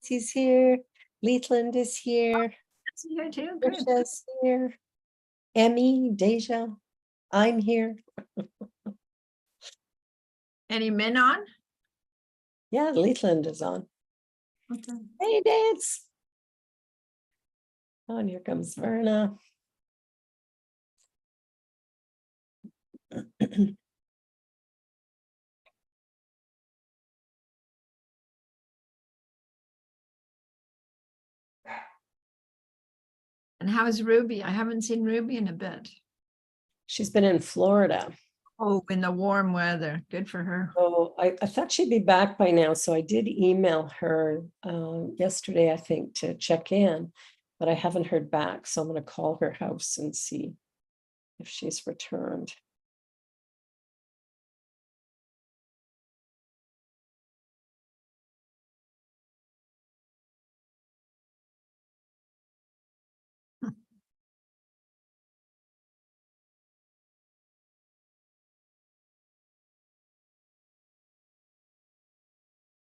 He's here. Leithland is here. That's here too, good. Trisha's here. Emmy, Deja, I'm here. Any men on? Yeah, Leithland is on. Okay. Hey, Dance. Oh, and here comes Verna. And how's Ruby? I haven't seen Ruby in a bit. She's been in Florida. Oh, in the warm weather. Good for her. So I thought she'd be back by now. So I did email her yesterday, I think, to check in, but I haven't heard back. So I'm going to call her house and see if she's returned.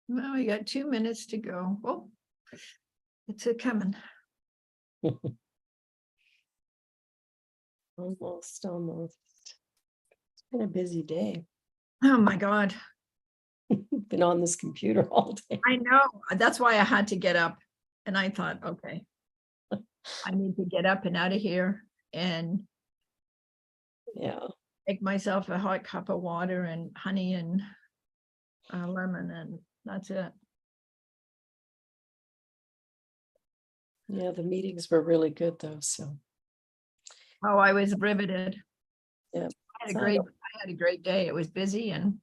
Well, we got 2 minutes to go. Oh, it's a coming. Almost. It's been a busy day. Oh my God. Been on this computer all day. I know. That's why I had to get up. And I thought, okay, I need to get up and out of here and Yeah. make myself a hot cup of water and honey and lemon, and that's it. Yeah, the meetings were really good though. So Oh, I was riveted. yeah, I had a great day. It was busy and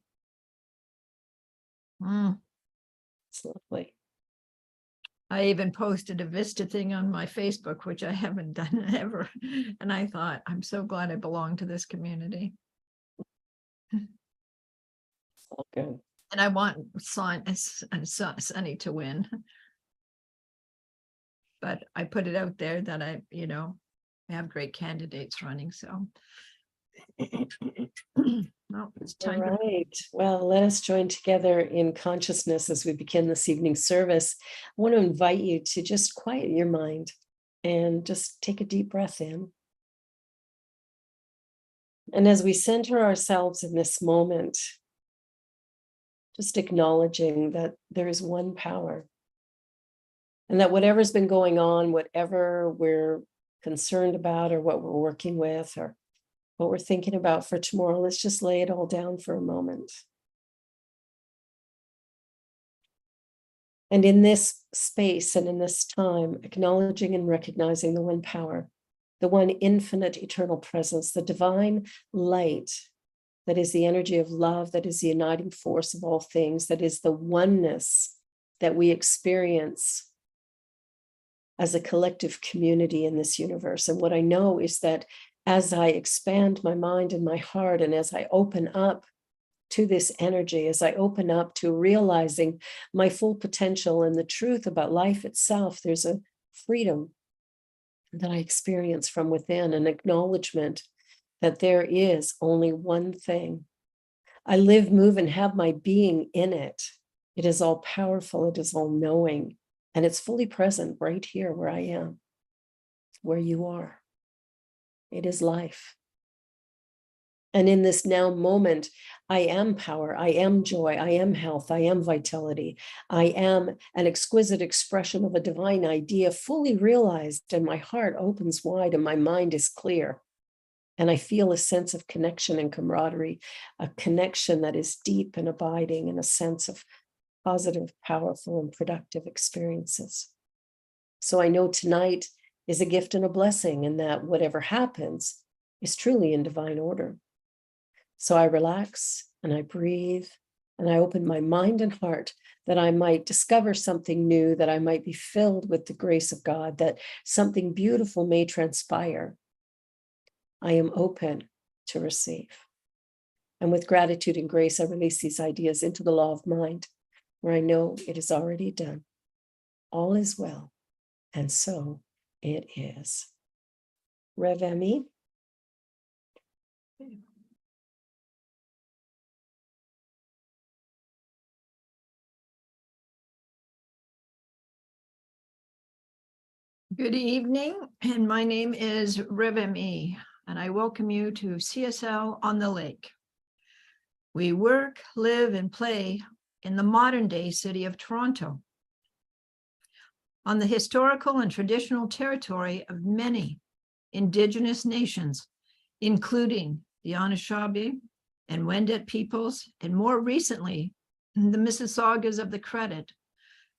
it's lovely. I even posted a Vista thing on my Facebook, which I haven't done ever. And I thought, I'm so glad I belong to this community. It's all good. And I want Sunny to win. But I put it out there that I have great candidates running. So well, it's All time to right. Well, let us join together in consciousness as we begin this evening service. I want to invite you to just quiet your mind and just take a deep breath in. And as we center ourselves in this moment, just acknowledging that there is one power and that whatever's been going on, whatever we're concerned about or what we're working with or what we're thinking about for tomorrow, let's just lay it all down for a moment. And in this space and in this time, acknowledging and recognizing the one power, the one infinite eternal presence, the divine light that is the energy of love, that is the uniting force of all things, that is the oneness that we experience as a collective community in this universe. And what I know is that as I expand my mind and my heart, and as I open up to this energy, as I open up to realizing my full potential and the truth about life itself, there's a freedom that I experience from within, an acknowledgement that there is only one thing. I live, move, and have my being in it. It is all powerful, it is all knowing, and it's fully present right here where I am, where you are. It is life. And in this now moment, I am power, I am joy, I am health, I am vitality. I am an exquisite expression of a divine idea fully realized, and my heart opens wide and my mind is clear. And I feel a sense of connection and camaraderie, a connection that is deep and abiding, and a sense of positive, powerful, and productive experiences. So I know tonight is a gift and a blessing, and that whatever happens is truly in divine order. So I relax and I breathe and I open my mind and heart that I might discover something new, that I might be filled with the grace of God, that something beautiful may transpire. I am open to receive. And with gratitude and grace, I release these ideas into the law of mind, where I know it is already done. All is well, and so it is. Rev Emmy. Good evening, and my name is Revemi, and I welcome you to CSL on the Lake. We work, live, and play in the modern-day city of Toronto, on the historical and traditional territory of many Indigenous nations, including the Anishinaabe and Wendat peoples, and more recently, the Mississaugas of the Credit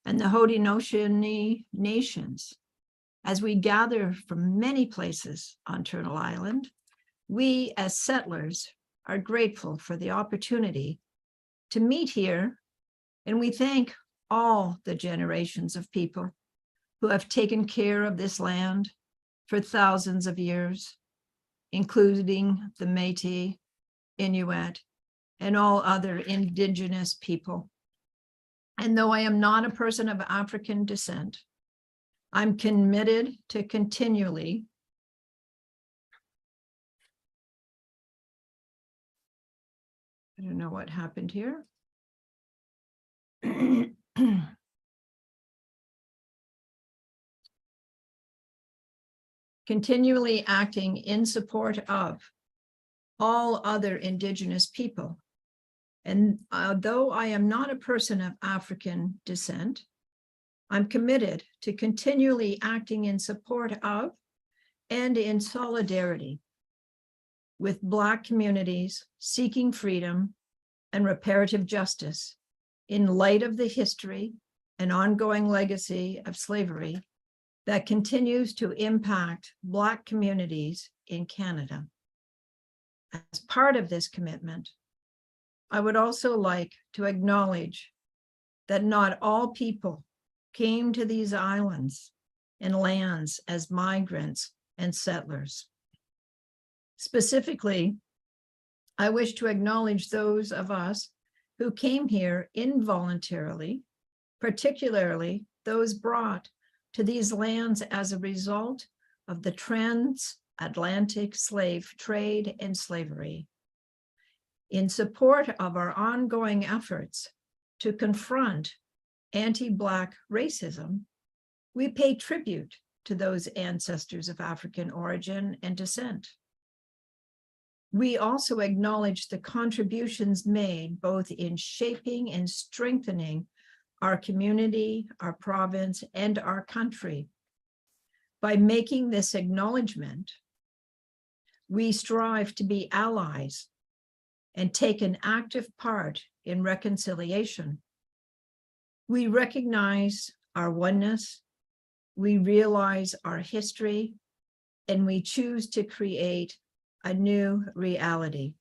and the Haudenosaunee nations. As we gather from many places on Turtle Island, we as settlers are grateful for the opportunity to meet here, and we thank all the generations of people who have taken care of this land for thousands of years, including the Métis, Inuit, and all other Indigenous people. And though I am not a person of African descent, I'm committed to continually I don't know what happened here. Continually acting in support of all other Indigenous people. And though I am not a person of African descent, I'm committed to continually acting in support of and in solidarity with Black communities seeking freedom and reparative justice in light of the history and ongoing legacy of slavery that continues to impact Black communities in Canada. As part of this commitment, I would also like to acknowledge that not all people came to these islands and lands as migrants and settlers. Specifically, I wish to acknowledge those of us who came here involuntarily, particularly those brought to these lands as a result of the transatlantic slave trade and slavery. In support of our ongoing efforts to confront anti-Black racism, we pay tribute to those ancestors of African origin and descent. We also acknowledge the contributions made both in shaping and strengthening our community, our province, and our country. By making this acknowledgement, we strive to be allies and take an active part in reconciliation. We recognize our oneness, we realize our history, and we choose to create a new reality.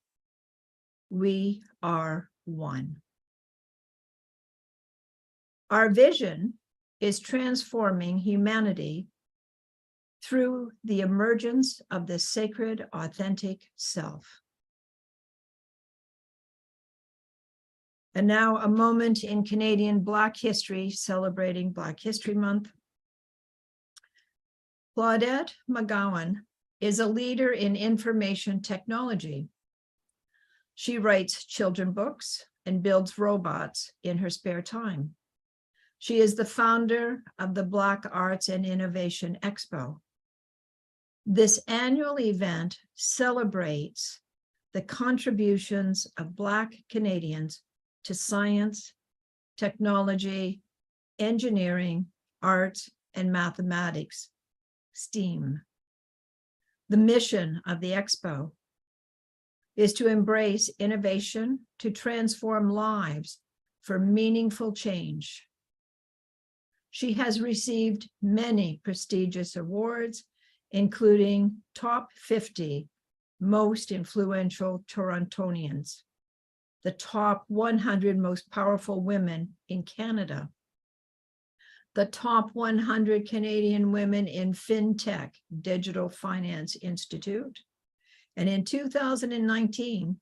We are one. Our vision is transforming humanity through the emergence of the sacred, authentic self. And now a moment in Canadian Black history, celebrating Black History Month. Claudette McGowan is a leader in information technology. She writes children books and builds robots in her spare time. She is the founder of the Black Arts and Innovation Expo. This annual event celebrates the contributions of Black Canadians to science, technology, engineering, arts, and mathematics, STEAM. The mission of the Expo is to embrace innovation to transform lives for meaningful change. She has received many prestigious awards, including Top 50 Most Influential Torontonians, the Top 100 Most Powerful Women in Canada, the Top 100 Canadian Women in FinTech Digital Finance Institute. And in 2019,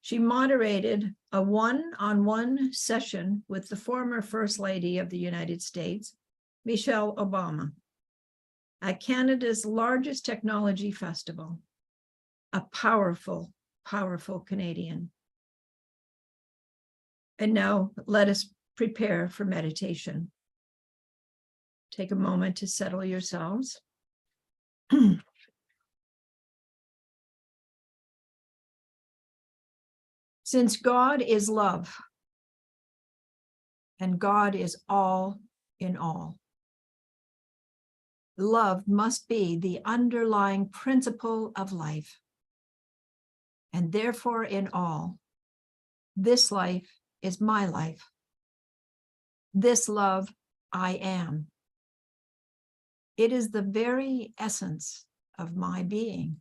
she moderated a one-on-one session with the former First Lady of the United States, Michelle Obama, at Canada's largest technology festival, a powerful, powerful Canadian. And now let us prepare for meditation. Take a moment to settle yourselves. Since God is love, and God is all in all, love must be the underlying principle of life. And therefore, in all, this life is my life. This love I am. It is the very essence of my being.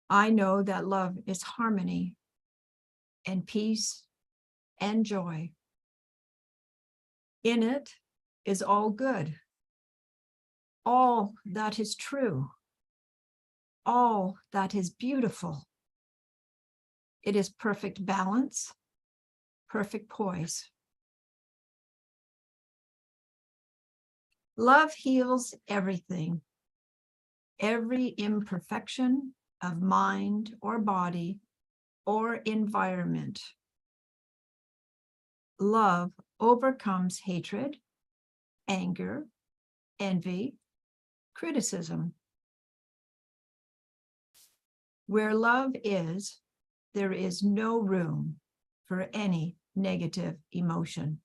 I know that love is harmony and peace and joy. In it is all good, all that is true, all that is beautiful. It is perfect balance, perfect poise. Love heals everything, every imperfection of mind or body or environment. Love overcomes hatred, anger, envy, criticism. Where love is, there is no room for any negative emotion.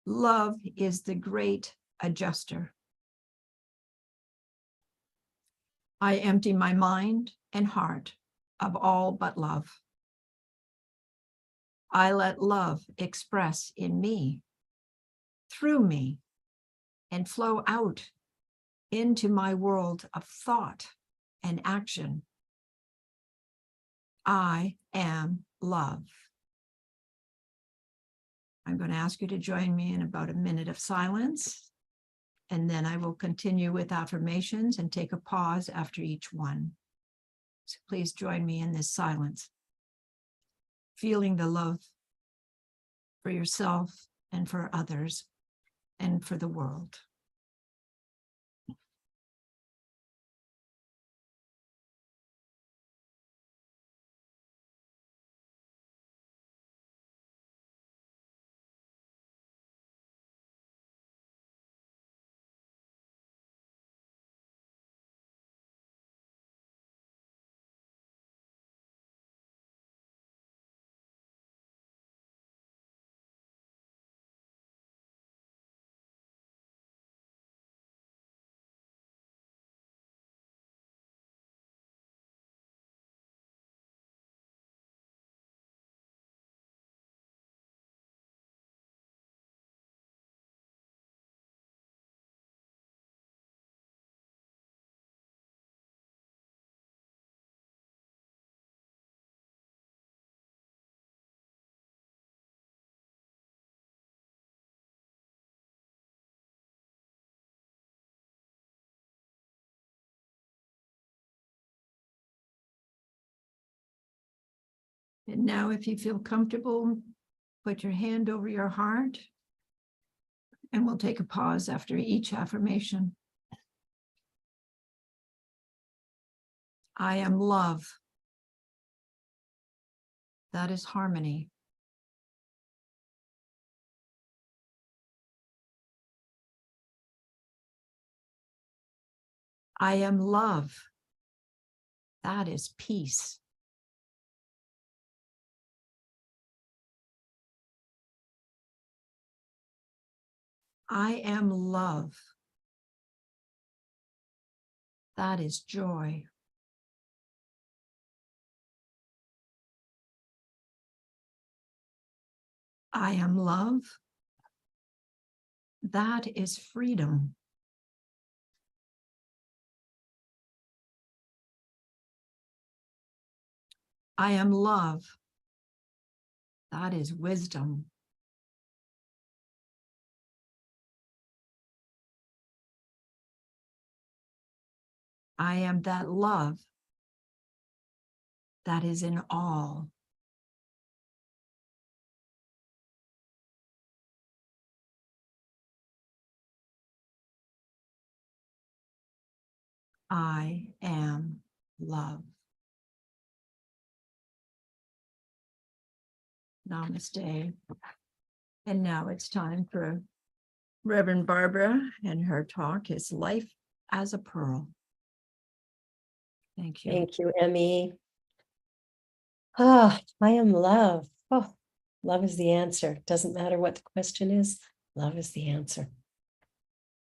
Love is the great adjuster. I empty my mind and heart of all but love. I let love express in me, through me, and flow out into my world of thought and action. I am love. I'm going to ask you to join me in about a minute of silence, and then I will continue with affirmations and take a pause after each one. So please join me in this silence, feeling the love for yourself and for others and for the world. And now, if you feel comfortable, put your hand over your heart, and we'll take a pause after each affirmation. I am love. That is harmony. I am love. That is peace. I am love. That is joy. I am love. That is freedom. I am love. That is wisdom. I am that love that is in all. I am love. Namaste. And now it's time for Reverend Barbara, and her talk is Life as a Pearl. Thank you. Thank you, Emmy. Ah, I am love. Oh, love is the answer. Doesn't matter what the question is, love is the answer.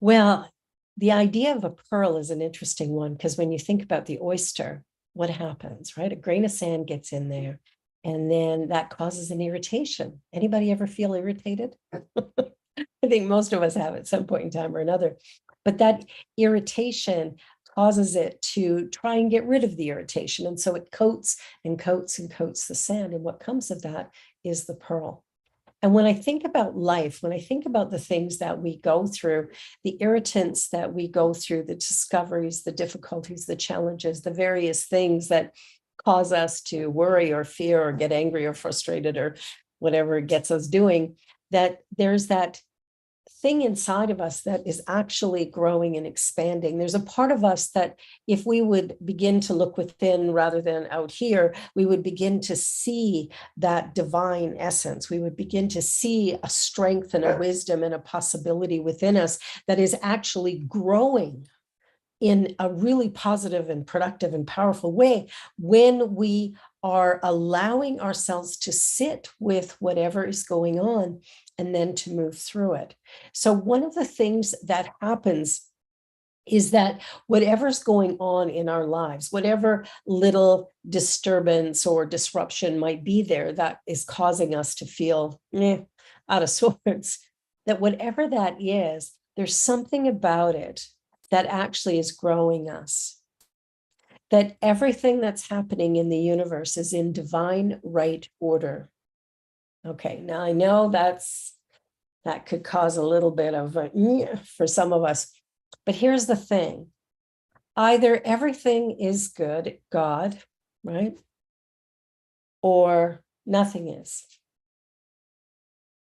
Well, the idea of a pearl is an interesting one, because when you think about the oyster, what happens, right? A grain of sand gets in there, and then that causes an irritation. Anybody ever feel irritated? I think most of us have at some point in time or another. But that irritation causes it to try and get rid of the irritation. And so it coats and coats and coats the sand. And what comes of that is the pearl. And when I think about life, when I think about the things that we go through, the irritants that we go through, the discoveries, the difficulties, the challenges, the various things that cause us to worry or fear or get angry or frustrated or whatever it gets us doing, that there's that thing inside of us that is actually growing and expanding. There's a part of us that if we would begin to look within rather than out here, we would begin to see that divine essence. We would begin to see a strength and a wisdom and a possibility within us that is actually growing in a really positive and productive and powerful way when we are allowing ourselves to sit with whatever is going on and then to move through it. So one of the things that happens is that whatever's going on in our lives, whatever little disturbance or disruption might be there that is causing us to feel out of sorts, that whatever that is, there's something about it that actually is growing us. That everything that's happening in the universe is in divine right order. Okay, now I know that could cause a little bit of a for some of us, but here's the thing. Either everything is good, God, right? Or nothing is.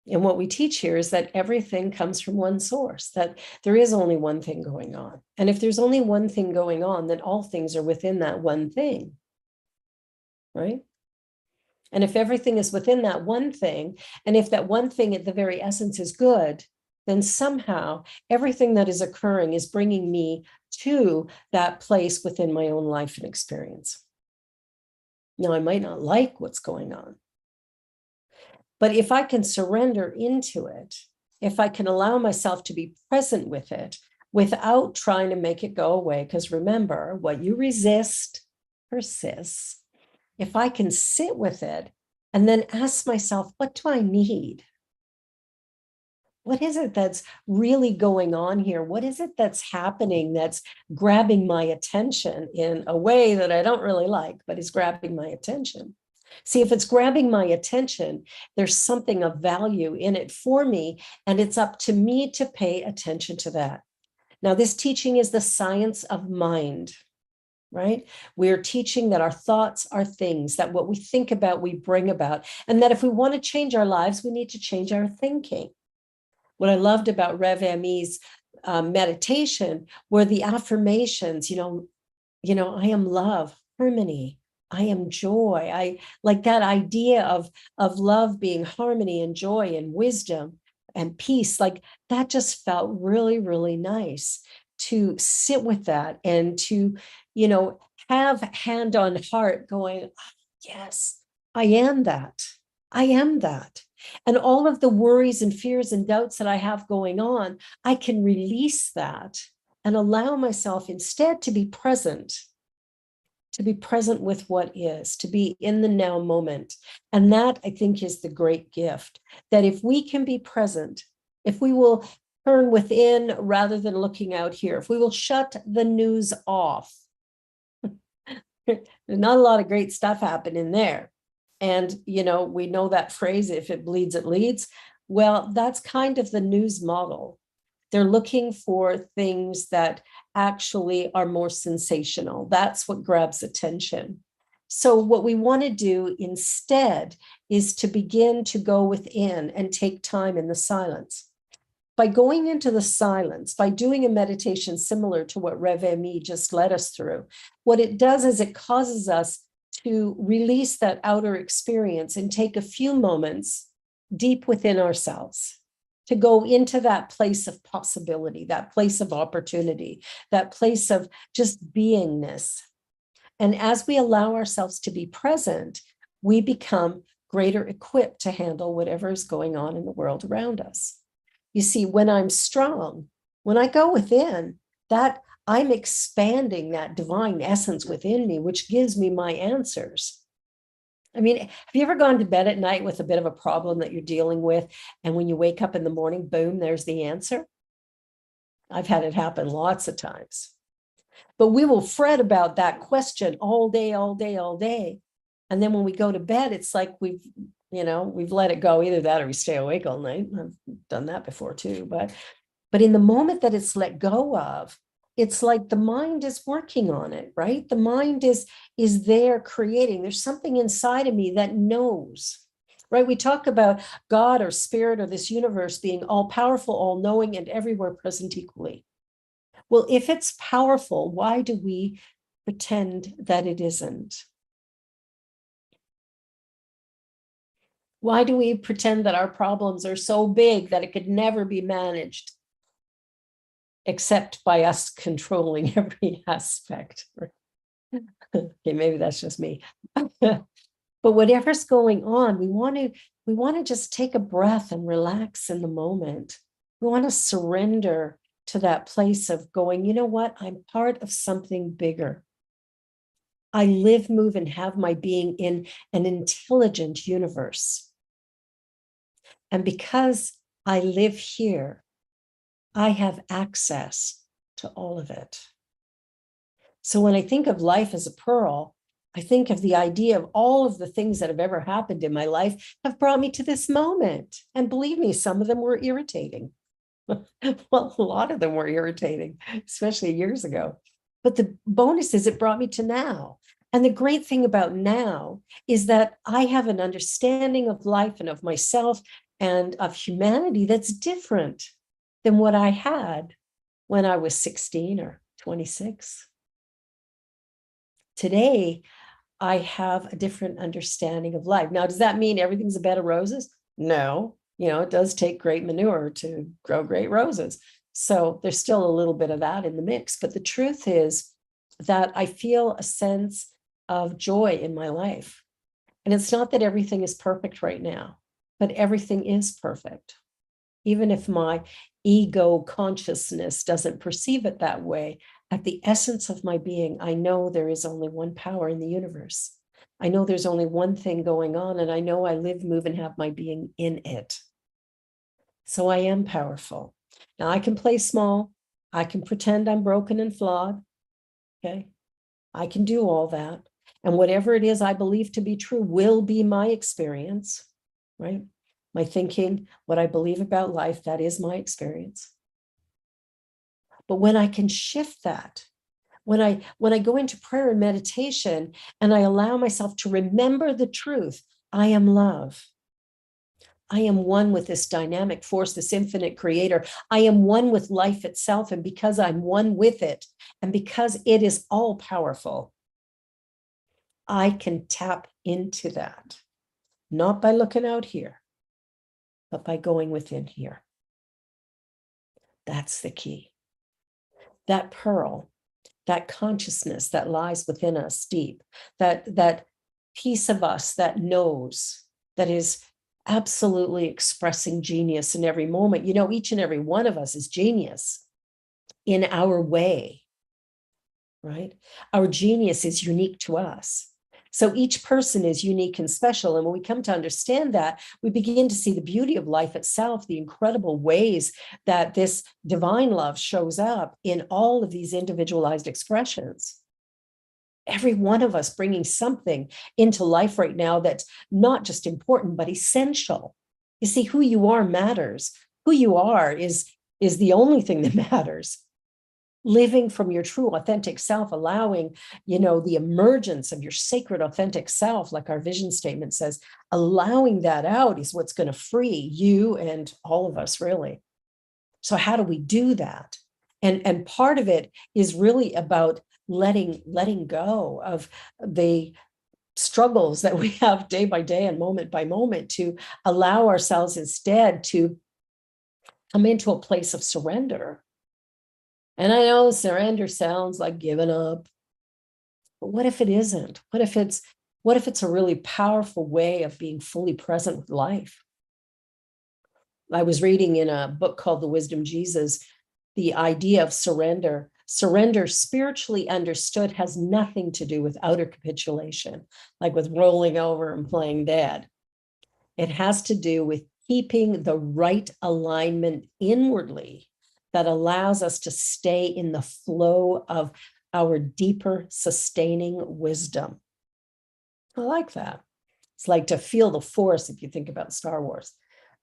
And what we teach here is that everything comes from one source, that there is only one thing going on. And if there's only one thing going on, then all things are within that one thing, right? And if everything is within that one thing, and if that one thing at the very essence is good, then somehow everything that is occurring is bringing me to that place within my own life and experience. Now, I might not like what's going on, but if I can surrender into it, if I can allow myself to be present with it without trying to make it go away, because remember, what you resist persists. If I can sit with it and then ask myself, what do I need? What is it that's really going on here? What is it that's happening that's grabbing my attention in a way that I don't really like, but is grabbing my attention? See, if it's grabbing my attention, there's something of value in it for me, and it's up to me to pay attention to that. Now, this teaching is the science of mind, right? We're teaching that our thoughts are things, that what we think about, we bring about, and that if we want to change our lives, we need to change our thinking. What I loved about Rev Emmy's meditation were the affirmations, I am love, harmony, I am joy. I like that idea of love being harmony and joy and wisdom and peace. Like that just felt really, really nice to sit with that and to, have hand on heart going, yes, I am that. I am that. And all of the worries and fears and doubts that I have going on, I can release that and allow myself instead to be present with what is, to be in the now moment. And that, I think, is the great gift, that if we can be present, if we will turn within rather than looking out here, if we will shut the news off, there's not a lot of great stuff happening there. And, we know that phrase, if it bleeds, it leads. Well, that's kind of the news model. They're looking for things that actually are more sensational. That's what grabs attention. So what we want to do instead is to begin to go within and take time in the silence. By going into the silence, by doing a meditation similar to what Rev Emi just led us through, what it does is it causes us to release that outer experience and take a few moments deep within ourselves to go into that place of possibility, that place of opportunity, that place of just beingness. And as we allow ourselves to be present, we become greater equipped to handle whatever is going on in the world around us. You see, when I'm strong, when I go within, that I'm expanding that divine essence within me, which gives me my answers. I mean, have you ever gone to bed at night with a bit of a problem that you're dealing with, and when you wake up in the morning, boom, there's the answer? I've had it happen lots of times. But we will fret about that question all day, all day, all day. And then when we go to bed, it's like we've let it go. Either that or we stay awake all night. I've done that before too. But in the moment that it's let go of, it's like the mind is working on it, right? The mind is there creating. There's something inside of me that knows, right? We talk about God or spirit or this universe being all powerful, all knowing, and everywhere present equally. Well, if it's powerful, why do we pretend that it isn't? Why do we pretend that our problems are so big that it could never be managed except by us controlling every aspect? Okay, maybe that's just me. But whatever's going on, we want to just take a breath and relax in the moment. We want to surrender to that place of going, you know what? I'm part of something bigger. I live, move, and have my being in an intelligent universe. And because I live here, I have access to all of it. So when I think of life as a pearl, I think of the idea of all of the things that have ever happened in my life have brought me to this moment. And believe me, some of them were irritating. Well, a lot of them were irritating, especially years ago. But the bonus is it brought me to now. And the great thing about now is that I have an understanding of life and of myself and of humanity that's different than what I had when I was 16 or 26. Today, I have a different understanding of life. Now, does that mean everything's a bed of roses? No. It does take great manure to grow great roses. So there's still a little bit of that in the mix. But the truth is that I feel a sense of joy in my life. And it's not that everything is perfect right now, but everything is perfect. Even if my ego consciousness doesn't perceive it that way, at the essence of my being, I know there is only one power in the universe. I know there's only one thing going on, and I know I live, move, and have my being in it. So I am powerful. Now I can play small. I can pretend I'm broken and flawed. Okay. I can do all that. And whatever it is I believe to be true will be my experience, right? My thinking, what I believe about life, that is my experience. But when I can shift that, when I go into prayer and meditation and I allow myself to remember the truth, I am love. I am one with this dynamic force, this infinite creator. I am one with life itself. And because I'm one with it, and because it is all powerful, I can tap into that, not by looking out here, but by going within here. That's the key. That pearl, that consciousness that lies within us deep, that piece of us that knows, that is absolutely expressing genius in every moment. Each and every one of us is genius in our way, right? Our genius is unique to us. So each person is unique and special. And when we come to understand that, we begin to see the beauty of life itself, the incredible ways that this divine love shows up in all of these individualized expressions. Every one of us bringing something into life right now that's not just important, but essential. You see, who you are matters. Who you are is the only thing that matters. Living from your true authentic self, allowing, the emergence of your sacred authentic self, like our vision statement says, allowing that out is what's going to free you and all of us, really. So how do we do that? And part of it is really about letting go of the struggles that we have day by day and moment by moment, to allow ourselves instead to come into a place of surrender. And I know surrender sounds like giving up, but what if it isn't? What if it's a really powerful way of being fully present with life? I was reading in a book called The Wisdom Jesus, the idea of surrender. Surrender, spiritually understood, has nothing to do with outer capitulation, like with rolling over and playing dead. It has to do with keeping the right alignment inwardly that allows us to stay in the flow of our deeper sustaining wisdom. I like that. It's like to feel the force if you think about Star Wars.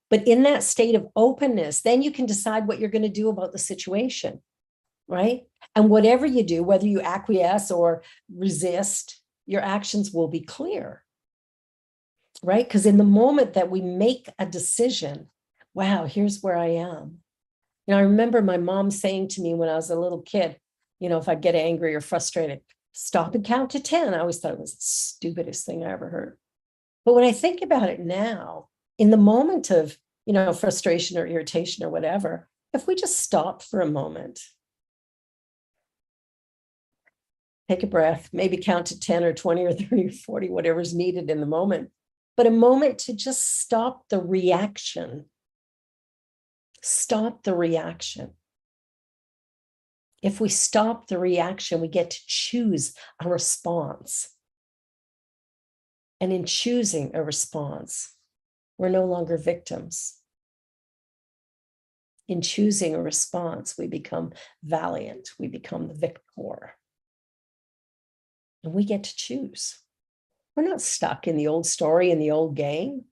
But in that state of openness, then you can decide what you're going to do about the situation, right? And whatever you do, whether you acquiesce or resist, your actions will be clear, right? Because in the moment that we make a decision, wow, here's where I am. I remember my mom saying to me when I was a little kid, if I get angry or frustrated, stop and count to 10. I always thought it was the stupidest thing I ever heard. But when I think about it now, in the moment of, frustration or irritation or whatever, if we just stop for a moment, take a breath, maybe count to 10 or 20 or 30 or 40, whatever's needed in the moment, but a moment to just stop the reaction. Stop the reaction. If we stop the reaction, we get to choose a response. And in choosing a response, we're no longer victims. In choosing a response, we become valiant. We become the victor. And we get to choose. We're not stuck in the old story and the old game.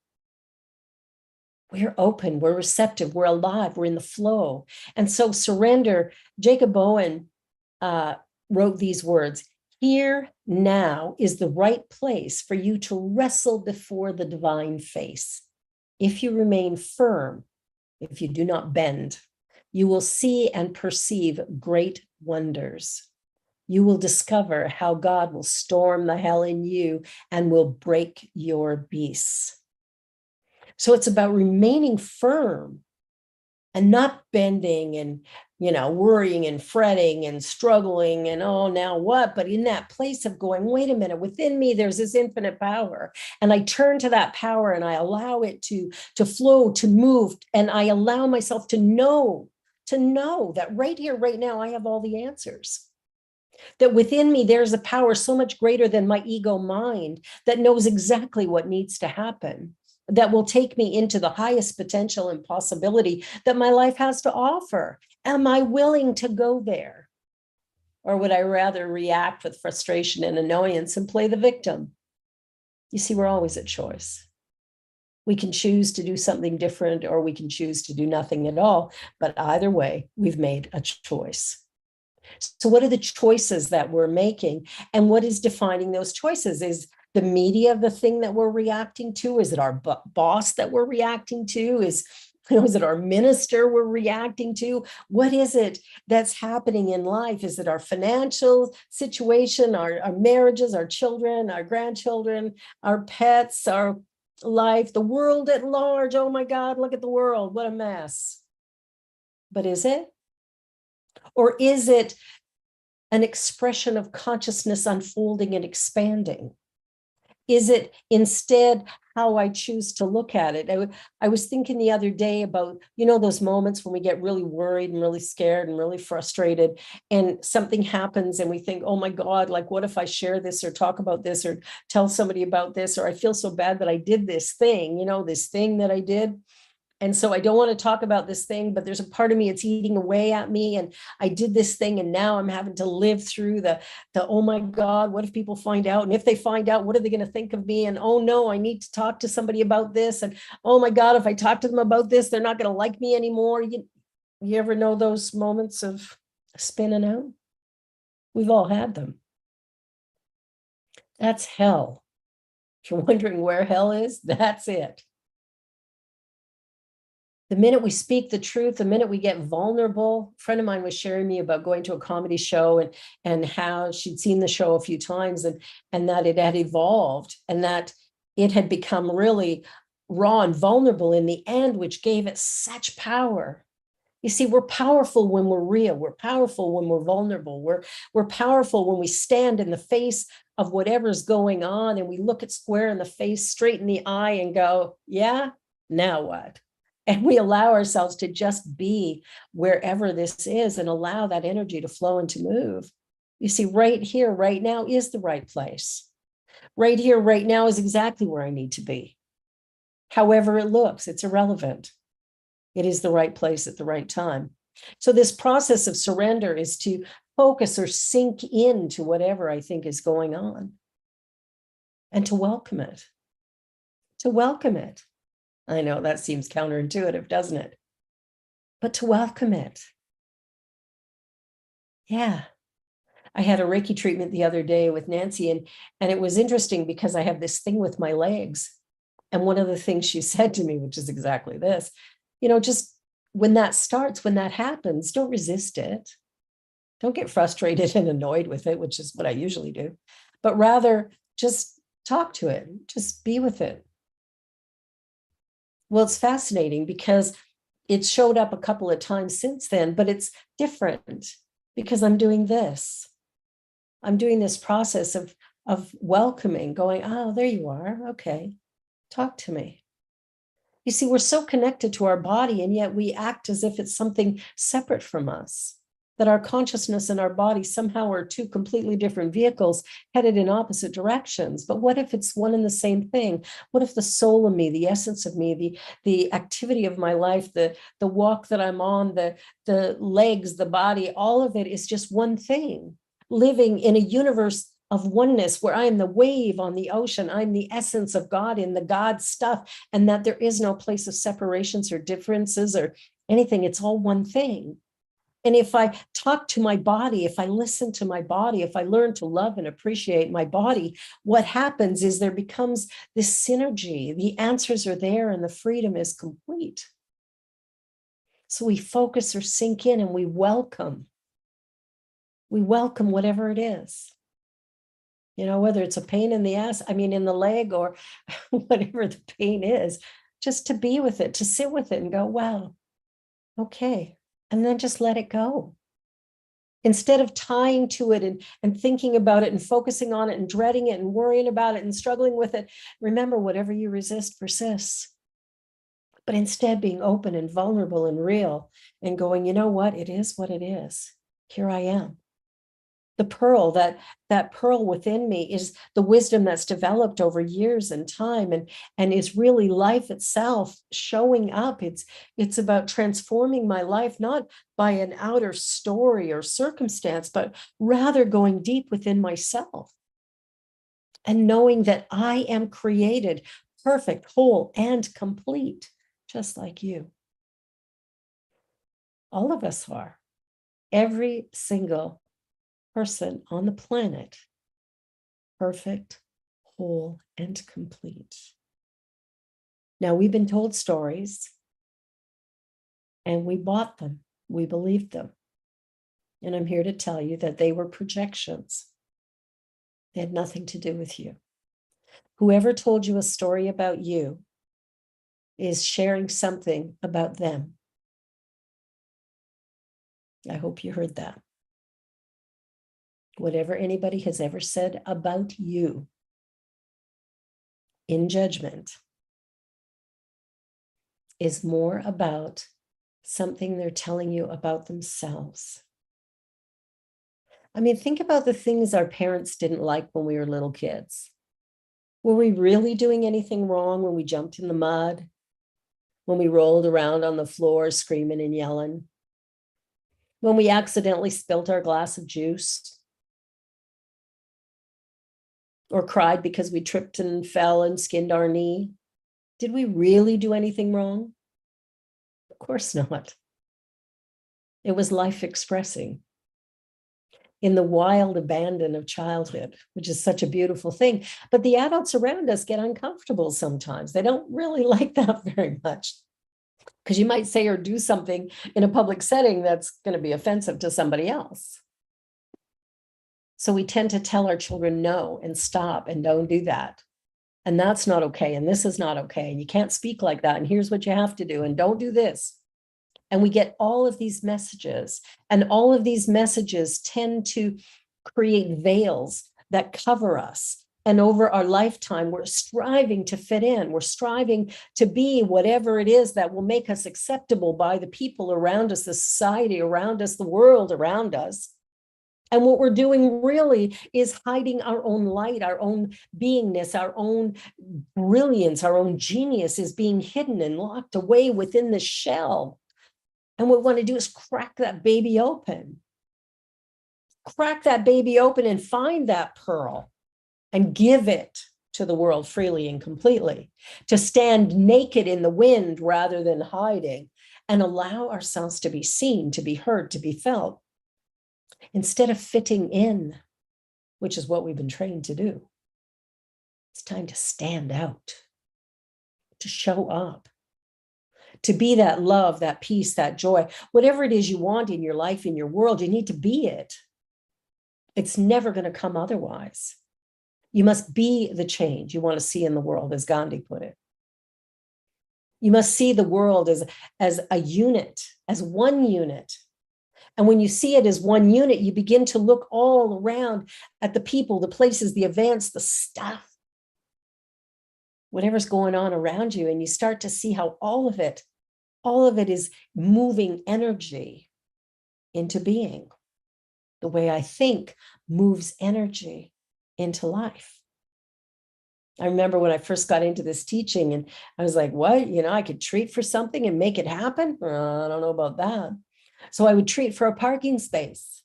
We're open, we're receptive, we're alive, we're in the flow. And so surrender, Jacob Bowen wrote these words: here now is the right place for you to wrestle before the divine face. If you remain firm, if you do not bend, you will see and perceive great wonders. You will discover how God will storm the hell in you and will break your beasts. So it's about remaining firm and not bending and, worrying and fretting and struggling and, oh, now what? But in that place of going, wait a minute, within me, there's this infinite power. And I turn to that power and I allow it to flow, to move. And I allow myself to know that right here, right now, I have all the answers. That within me, there's a power so much greater than my ego mind that knows exactly what needs to happen, that will take me into the highest potential and possibility that my life has to offer. Am I willing to go there? Or would I rather react with frustration and annoyance and play the victim? You see, we're always at choice. We can choose to do something different, or we can choose to do nothing at all. But either way, we've made a choice. So what are the choices that we're making? And what is defining those choices? Is the media the thing that we're reacting to? Is it our boss that we're reacting to? Is it our minister we're reacting to? What is it that's happening in life? Is it our financial situation, our marriages, our children, our grandchildren, our pets, our life, the world at large? Oh my God, look at the world. What a mess. But is it? Or is it an expression of consciousness unfolding and expanding? Is it instead how I choose to look at it? I was thinking the other day about, those moments when we get really worried and really scared and really frustrated, and something happens and we think, oh my God, like, what if I share this or talk about this or tell somebody about this, or I feel so bad that I did this thing, this thing that I did. And so I don't want to talk about this thing, but there's a part of me, it's eating away at me. And I did this thing, and now I'm having to live through the, oh my God, what if people find out? And if they find out, what are they going to think of me? And oh no, I need to talk to somebody about this. And oh my God, if I talk to them about this, they're not going to like me anymore. You ever know those moments of spinning out? We've all had them. That's hell. If you're wondering where hell is, that's it. The minute we speak the truth, the minute we get vulnerable. A friend of mine was sharing me about going to a comedy show and how she'd seen the show a few times and that it had evolved and that it had become really raw and vulnerable in the end, which gave it such power. You see, we're powerful when we're real. We're powerful when we're vulnerable. We're powerful when we stand in the face of whatever's going on and we look it square in the face, straight in the eye and go, yeah, now what? And we allow ourselves to just be wherever this is and allow that energy to flow and to move. You see, right here, right now is the right place. Right here, right now is exactly where I need to be. However it looks, it's irrelevant. It is the right place at the right time. So this process of surrender is to focus or sink into whatever I think is going on and to welcome it. To welcome it. I know that seems counterintuitive, doesn't it? But to welcome it. Yeah. I had a Reiki treatment the other day with Nancy, and it was interesting because I have this thing with my legs. And one of the things she said to me, which is exactly this, just when that starts, when that happens, don't resist it. Don't get frustrated and annoyed with it, which is what I usually do, but rather just talk to it, just be with it. Well, it's fascinating because it showed up a couple of times since then, but it's different because I'm doing this. I'm doing this process of welcoming, going, oh, there you are. Okay, talk to me. You see, we're so connected to our body, and yet we act as if it's something separate from us, that our consciousness and our body somehow are two completely different vehicles headed in opposite directions. But what if it's one and the same thing? What if the soul of me, the essence of me, the activity of my life, the walk that I'm on, the legs, the body, all of it is just one thing, living in a universe of oneness where I am the wave on the ocean. I'm the essence of God in the God stuff, and that there is no place of separations or differences or anything. It's all one thing. And if I talk to my body, if I listen to my body, if I learn to love and appreciate my body, what happens is there becomes this synergy. The answers are there and the freedom is complete. So we focus or sink in and we welcome. We welcome whatever it is. Whether it's a pain in the ass, in the leg or whatever the pain is, just to be with it, to sit with it and go, wow, okay. And then just let it go. Instead of tying to it and thinking about it and focusing on it and dreading it and worrying about it and struggling with it, remember, whatever you resist persists. But instead being open and vulnerable and real and going, you know what? It is what it is. Here I am. The pearl, that pearl within me is the wisdom that's developed over years and time and is really life itself showing up. It's about transforming my life, not by an outer story or circumstance, but rather going deep within myself and knowing that I am created perfect, whole, and complete, just like you. All of us are. Every single person on the planet, perfect, whole, and complete. Now, we've been told stories and we bought them. We believed them. And I'm here to tell you that they were projections. They had nothing to do with you. Whoever told you a story about you is sharing something about them. I hope you heard that. Whatever anybody has ever said about you in judgment is more about something they're telling you about themselves. Think about the things our parents didn't like when we were little kids. Were we really doing anything wrong when we jumped in the mud? When we rolled around on the floor screaming and yelling? When we accidentally spilt our glass of juice? Or cried because we tripped and fell and skinned our knee? Did we really do anything wrong? Of course not. It was life expressing in the wild abandon of childhood, which is such a beautiful thing. But the adults around us get uncomfortable sometimes. They don't really like that very much. because you might say or do something in a public setting that's going to be offensive to somebody else. So we tend to tell our children no and stop and don't do that. And that's not okay. And this is not okay. And you can't speak like that. And here's what you have to do. And don't do this. And we get all of these messages, and all of these messages tend to create veils that cover us. And over our lifetime, we're striving to fit in. We're striving to be whatever it is that will make us acceptable by the people around us, the society around us, the world around us. And what we're doing really is hiding our own light, our own beingness, our own brilliance, our own genius is being hidden and locked away within the shell. And what we want to do is crack that baby open. Crack that baby open and find that pearl and give it to the world freely and completely, to stand naked in the wind rather than hiding, and allow ourselves to be seen, to be heard, to be felt, instead of fitting in, which is what we've been trained to do. It's time to stand out, to show up, to be that love, that peace, that joy, whatever it is you want in your life, in your world, you need to be it. It's never going to come otherwise. You must be the change you want to see in the world, as Gandhi put it. You must see the world as a unit, as one unit. And when you see it as one unit, you begin to look all around at the people, the places, the events, the stuff, whatever's going on around you. And you start to see how all of it is moving energy into being. The way I think moves energy into life. I remember when I first got into this teaching and I was like, what? I could treat for something and make it happen? I don't know about that. So I would treat for a parking space.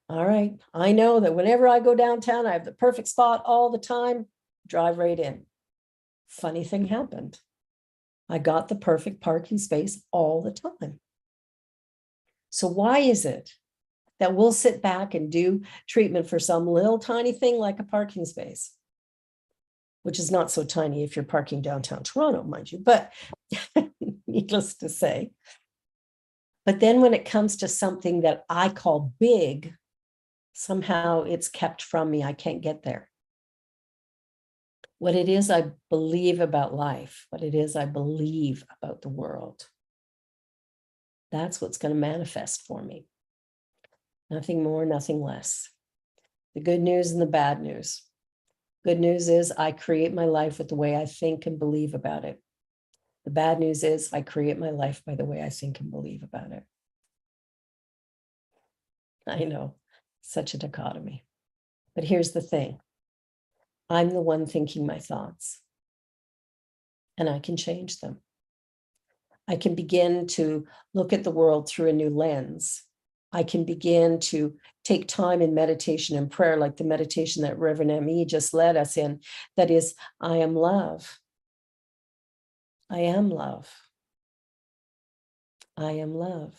All right. I know that whenever I go downtown, I have the perfect spot all the time, drive right in. Funny thing happened. I got the perfect parking space all the time. So why is it that we'll sit back and do treatment for some little tiny thing like a parking space, which is not so tiny if you're parking downtown Toronto, mind you, but needless to say. But then when it comes to something that I call big, somehow it's kept from me. I can't get there. What it is I believe about life, what it is I believe about the world, that's what's going to manifest for me. Nothing more, nothing less. The good news and the bad news. Good news is I create my life with the way I think and believe about it. The bad news is I create my life by the way I think and believe about it. I know, such a dichotomy. But here's the thing. I'm the one thinking my thoughts, and I can change them. I can begin to look at the world through a new lens. I can begin to take time in meditation and prayer, like the meditation that Reverend M.E. just led us in. That is, I am love. I am love. I am love.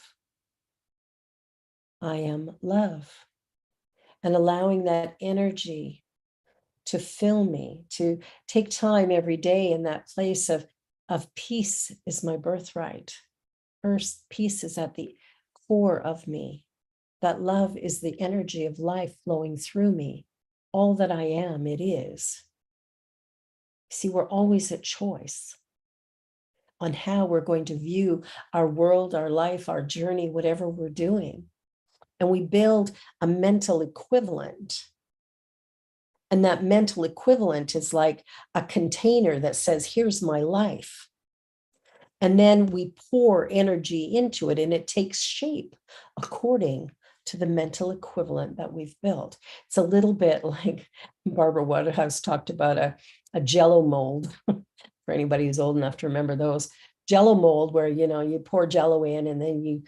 I am love. And allowing that energy to fill me, to take time every day in that place of peace is my birthright. First, peace is at the core of me. That love is the energy of life flowing through me. All that I am, it is. See, we're always at choice on how we're going to view our world, our life, our journey, whatever we're doing. And we build a mental equivalent. And that mental equivalent is like a container that says, here's my life. And then we pour energy into it and it takes shape according to the mental equivalent that we've built. It's a little bit like Barbara Waterhouse talked about a Jello mold, for anybody who's old enough to remember those. Jello mold where, you pour Jello in and then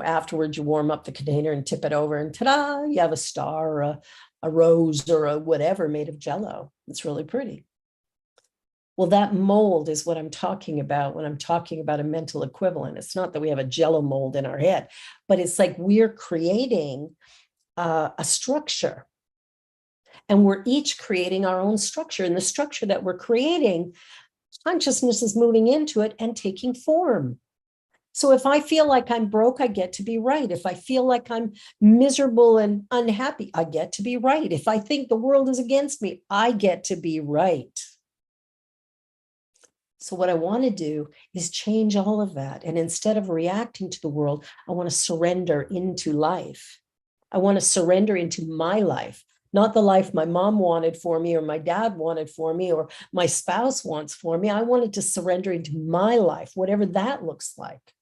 afterwards you warm up the container and tip it over and ta-da, you have a star or a rose or a whatever made of Jello. It's really pretty. Well, that mold is what I'm talking about when I'm talking about a mental equivalent. It's not that we have a Jello mold in our head, but it's like we're creating a structure. And we're each creating our own structure. And the structure that we're creating consciousness is moving into it and taking form. So if I feel like I'm broke, I get to be right. If I feel like I'm miserable and unhappy, I get to be right. If I think the world is against me, I get to be right. So what I want to do is change all of that. And instead of reacting to the world, I want to surrender into life. I want to surrender into my life, not the life my mom wanted for me or my dad wanted for me or my spouse wants for me. I wanted to surrender into my life, whatever that looks like.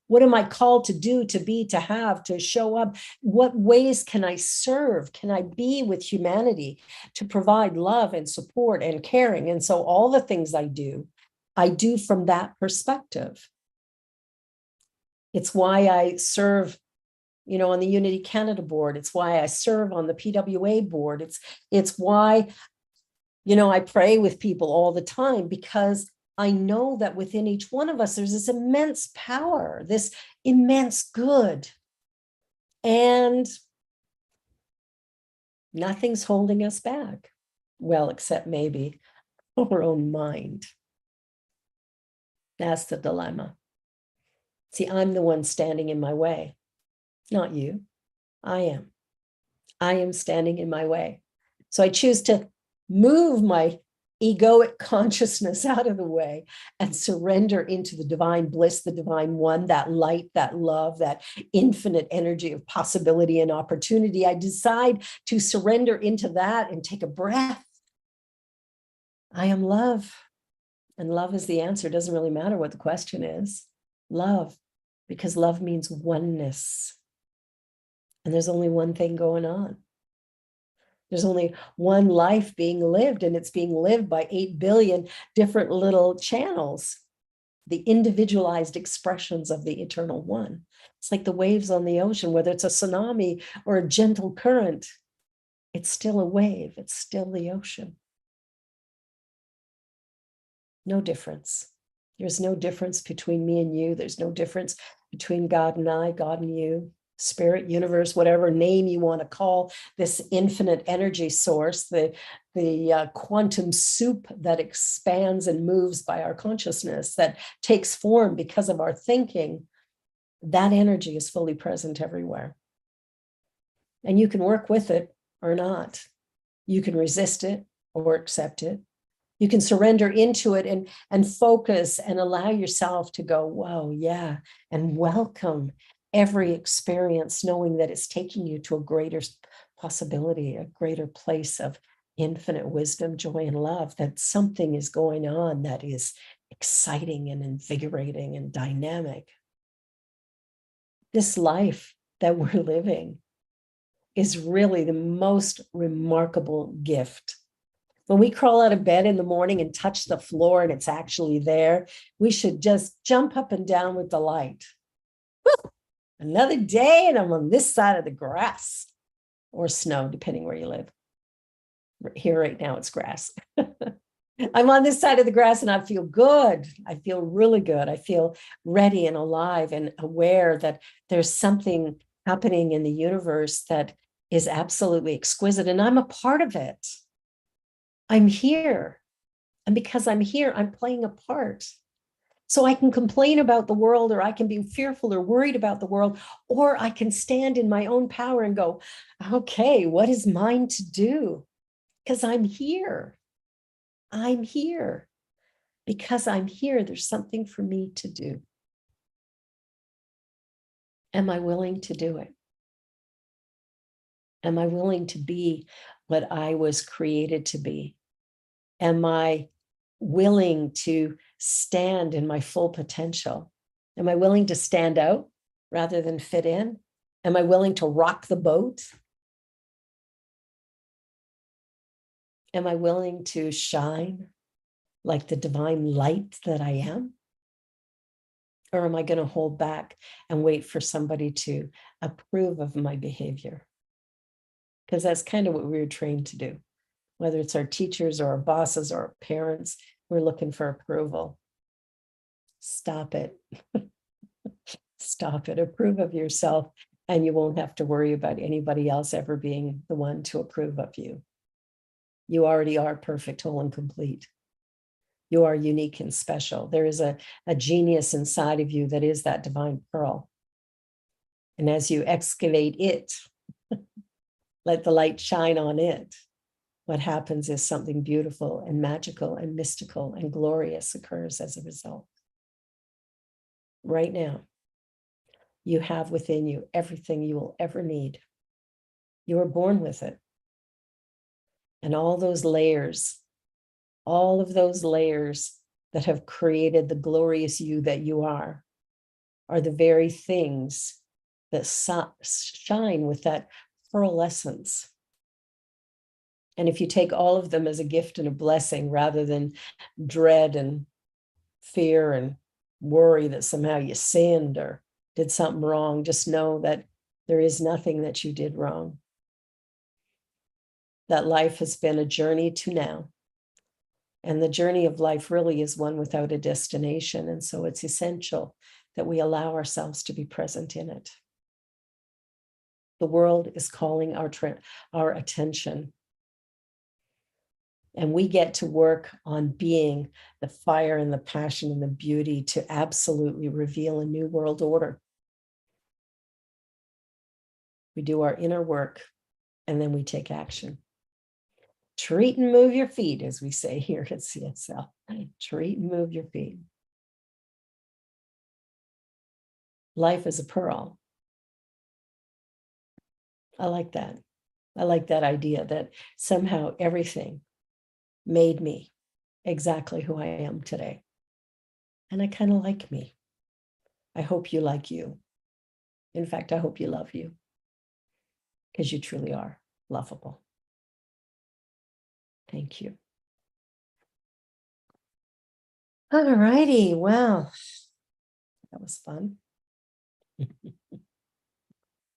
What am I called to do, to be, to have, to show up? What ways can I serve? Can I be with humanity to provide love and support and caring? And so all the things I do from that perspective. It's why I serve, on the Unity Canada board. It's why I serve on the PWA board. It's why, I pray with people all the time, because I know that within each one of us, there's this immense power, this immense good. And nothing's holding us back. Well, except maybe our own mind. That's the dilemma. See, I'm the one standing in my way, not you. I am. I am standing in my way. So I choose to move my egoic consciousness out of the way and surrender into the divine bliss, the divine one, that light, that love, that infinite energy of possibility and opportunity. I decide to surrender into that and take a breath. I am love. And love is the answer. It doesn't really matter what the question is. Love, because love means oneness. And there's only one thing going on. There's only one life being lived, and it's being lived by 8 billion different little channels, the individualized expressions of the eternal one. It's like the waves on the ocean, whether it's a tsunami or a gentle current, it's still a wave. It's still the ocean. No difference. There's no difference between me and you. There's no difference between God and I, God and you. Spirit, universe, whatever name you want to call this infinite energy source, the quantum soup that expands and moves by our consciousness, that takes form because of our thinking, that energy is fully present everywhere. And you can work with it or not. You can resist it or accept it. You can surrender into it and focus and allow yourself to go, whoa, yeah, and welcome every experience, knowing that it's taking you to a greater possibility, a greater place of infinite wisdom, joy, and love, that something is going on that is exciting and invigorating and dynamic. This life that we're living is really the most remarkable gift. When we crawl out of bed in the morning and touch the floor and it's actually there, we should just jump up and down with delight. Woo! Another day and I'm on this side of the grass or snow, depending where you live. Here right now, it's grass. I'm on this side of the grass and I feel good. I feel really good. I feel ready and alive and aware that there's something happening in the universe that is absolutely exquisite, and I'm a part of it. I'm here. And because I'm here, I'm playing a part. So I can complain about the world, or I can be fearful or worried about the world, or I can stand in my own power and go, okay, what is mine to do? Because I'm here. I'm here. Because I'm here, there's something for me to do. Am I willing to do it? Am I willing to be what I was created to be? Am I willing to stand in my full potential? Am I willing to stand out rather than fit in? Am I willing to rock the boat? Am I willing to shine like the divine light that I am? Or am I going to hold back and wait for somebody to approve of my behavior? Because that's kind of what we were trained to do. Whether it's our teachers or our bosses or our parents, we're looking for approval. Stop it. Stop it. Approve of yourself, and you won't have to worry about anybody else ever being the one to approve of you. You already are perfect, whole, and complete. You are unique and special. There is a genius inside of you that is that divine pearl. And as you excavate it, let the light shine on it, what happens is something beautiful and magical and mystical and glorious occurs as a result. Right now, you have within you everything you will ever need. You were born with it. And all those layers, all of those layers that have created the glorious you that you are the very things that shine with that pearlescence. And if you take all of them as a gift and a blessing, rather than dread and fear and worry that somehow you sinned or did something wrong, just know that there is nothing that you did wrong. That life has been a journey to now. And the journey of life really is one without a destination. And so it's essential that we allow ourselves to be present in it. The world is calling our attention. And we get to work on being the fire and the passion and the beauty to absolutely reveal a new world order. We do our inner work, and then we take action. Treat and move your feet, as we say here at CSL. Treat and move your feet. Life is a pearl. I like that. I like that idea that somehow everything made me exactly who I am today. And I kind of like me. I hope you like you. In fact, I hope you love you, because you truly are lovable. Thank you. All righty. Well, that was fun.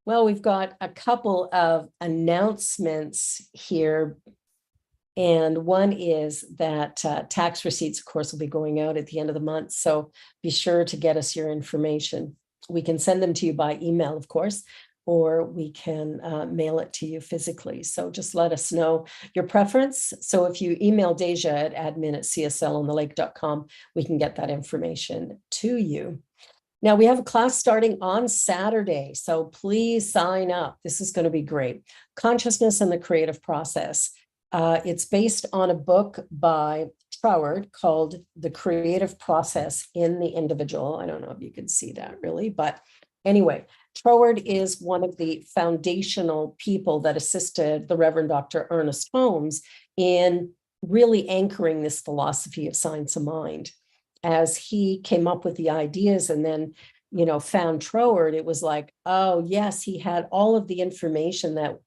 Well, we've got a couple of announcements here. And one is that tax receipts, of course, will be going out at the end of the month. So be sure to get us your information. We can send them to you by email, of course, or we can mail it to you physically. So just let us know your preference. So if you email Deja at admin@cslonthelake.com, we can get that information to you. Now, we have a class starting on Saturday, so please sign up. This is going to be great. Consciousness and the Creative Process. It's based on a book by Troward called The Creative Process in the Individual. I don't know if you can see that really, but anyway, Troward is one of the foundational people that assisted the Reverend Dr. Ernest Holmes in really anchoring this philosophy of science of mind. As he came up with the ideas and then, found Troward, it was like, oh, yes, he had all of the information that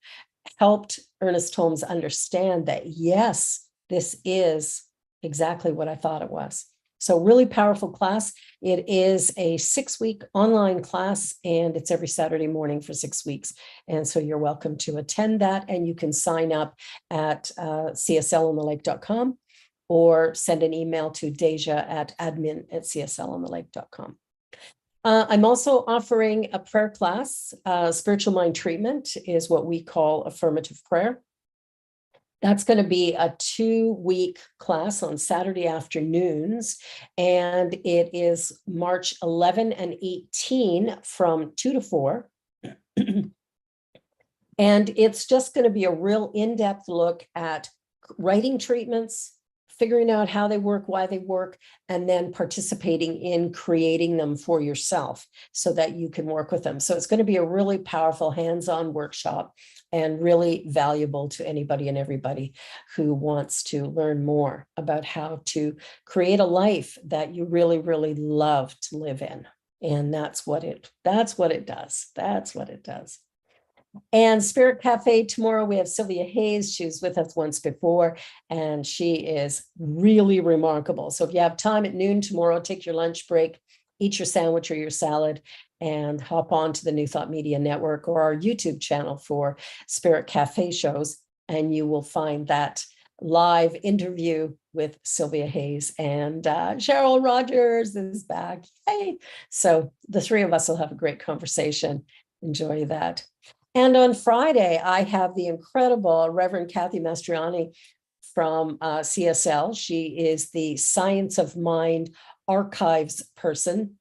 helped Ernest Holmes understand that, yes, this is exactly what I thought it was. So really powerful class. It is a 6-week online class, and it's every Saturday morning for 6 weeks. And so you're welcome to attend that, and you can sign up at cslonthelake.com. or send an email to Deja at admin@cslonthelake.com. I'm also offering a prayer class. Spiritual mind treatment is what we call affirmative prayer. That's going to be a 2-week class on Saturday afternoons, and it is March 11 and 18 from 2 to 4. And it's just going to be a real in-depth look at writing treatments, figuring out how they work, why they work, and then participating in creating them for yourself so that you can work with them. So it's going to be a really powerful hands-on workshop and really valuable to anybody and everybody who wants to learn more about how to create a life that you really, really love to live in. And that's what it does. That's what it does. And Spirit Cafe tomorrow, we have Sylvia Hayes. She was with us once before, and she is really remarkable. So if you have time at noon tomorrow, take your lunch break, eat your sandwich or your salad, and hop on to the New Thought Media Network or our YouTube channel for Spirit Cafe shows, and you will find that live interview with Sylvia Hayes, and Cheryl Rogers is back. Hey, so the three of us will have a great conversation. Enjoy that. And on Friday, I have the incredible Reverend Kathy Mastriani from CSL. She is the Science of Mind archives person.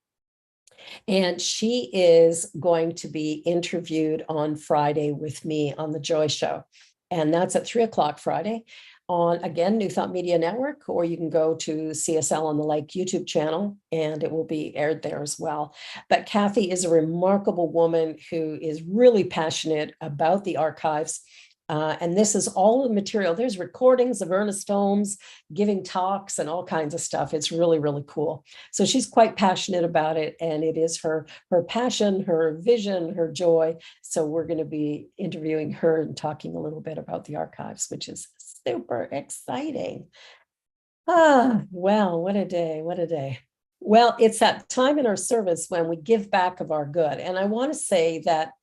And she is going to be interviewed on Friday with me on the Joy Show. And that's at 3:00 Friday on, again, New Thought Media Network, or you can go to CSL on the Lake YouTube channel and it will be aired there as well. But Kathy is a remarkable woman who is really passionate about the archives. And this is all the material. There's recordings of Ernest Holmes giving talks and all kinds of stuff. It's really, really cool. So she's quite passionate about it, and it is her passion, her vision, her joy. So we're going to be interviewing her and talking a little bit about the archives, which is super exciting. Well, what a day, what a day. Well, it's that time in our service when we give back of our good. And I want to say that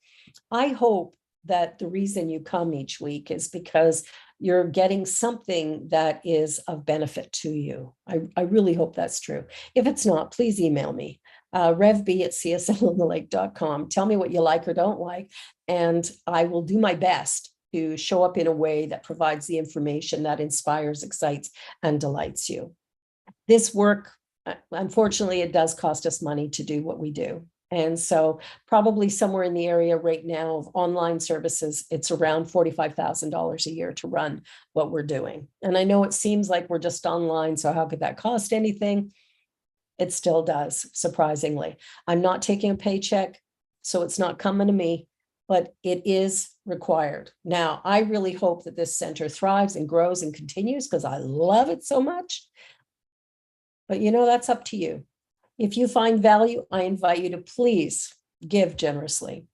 I hope that the reason you come each week is because you're getting something that is of benefit to you. I really hope that's true. If it's not, please email me, revb@cslonthelake.com. Tell me what you like or don't like, and I will do my best to show up in a way that provides the information that inspires, excites, and delights you. This work, unfortunately, it does cost us money to do what we do. And so probably somewhere in the area right now of online services, it's around $45,000 a year to run what we're doing. And I know it seems like we're just online, so how could that cost anything? It still does, surprisingly. I'm not taking a paycheck, so it's not coming to me, but it is required. Now, I really hope that this center thrives and grows and continues because I love it so much. But that's up to you. If you find value, I invite you to please give generously.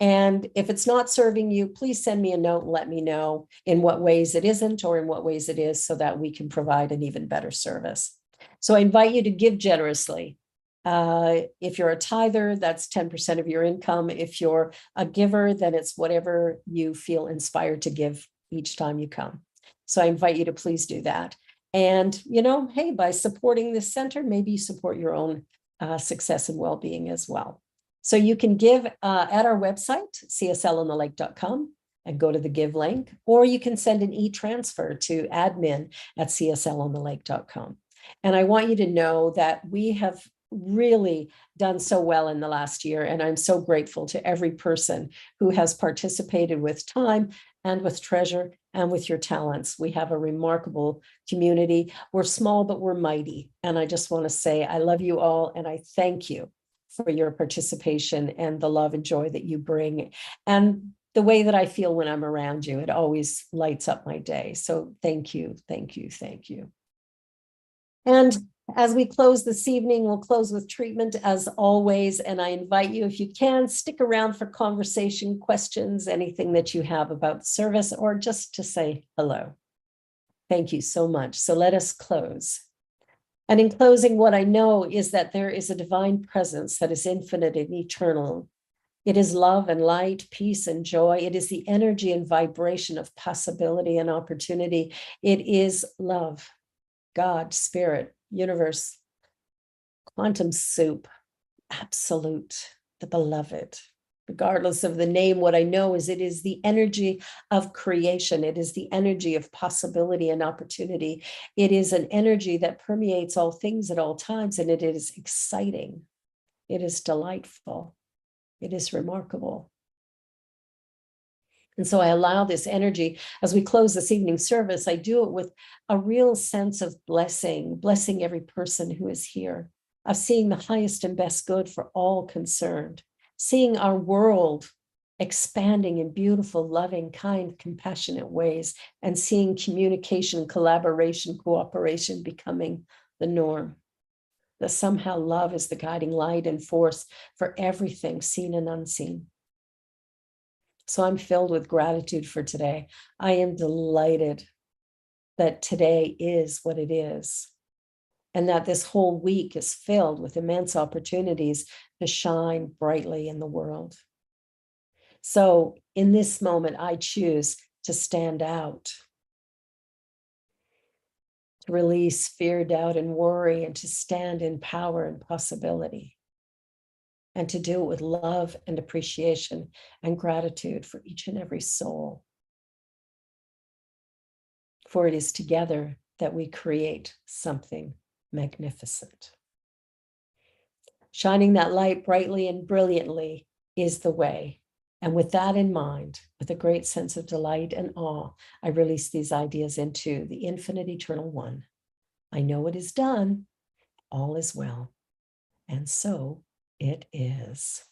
And if it's not serving you, please send me a note and let me know in what ways it isn't or in what ways it is, so that we can provide an even better service. So I invite you to give generously. If you're a tither, that's 10% of your income. If you're a giver, then it's whatever you feel inspired to give each time you come. So I invite you to please do that. And, hey, by supporting this center, maybe you support your own success and well-being as well. So you can give at our website, cslonthelake.com, and go to the give link, or you can send an e-transfer to admin@cslonthelake.com. And I want you to know that we have really done so well in the last year, and I'm so grateful to every person who has participated with time and with treasure and with your talents. We have a remarkable community. We're small, but we're mighty. And I just want to say I love you all, and I thank you for your participation and the love and joy that you bring, and the way that I feel when I'm around you. It always lights up my day. So thank you, thank you, thank you. And as we close this evening, we'll close with treatment as always. And I invite you, if you can, stick around for conversation, questions, anything that you have about the service, or just to say hello. Thank you so much. So let us close. And in closing, what I know is that there is a divine presence that is infinite and eternal. It is love and light, peace and joy. It is the energy and vibration of possibility and opportunity. It is love, God, spirit, universe, quantum soup, absolute, the beloved. Regardless of the name, what I know is it is the energy of creation. It is the energy of possibility and opportunity. It is an energy that permeates all things at all times, and it is exciting. It is delightful. It is remarkable. And so I allow this energy as we close this evening service. I do it with a real sense of blessing every person who is here, of seeing the highest and best good for all concerned, seeing our world expanding in beautiful, loving, kind, compassionate ways, and seeing communication, collaboration, cooperation becoming the norm. That somehow love is the guiding light and force for everything seen and unseen. So I'm filled with gratitude for today. I am delighted that today is what it is, and that this whole week is filled with immense opportunities to shine brightly in the world. So in this moment, I choose to stand out, to release fear, doubt, and worry, and to stand in power and possibility, and to do it with love and appreciation and gratitude for each and every soul, for it is together that we create something magnificent. Shining that light brightly and brilliantly is the way. And with that in mind, with a great sense of delight and awe, I release these ideas into the infinite eternal one. I know it is done. All is well. And so it is.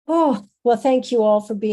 Oh, well, thank you all for being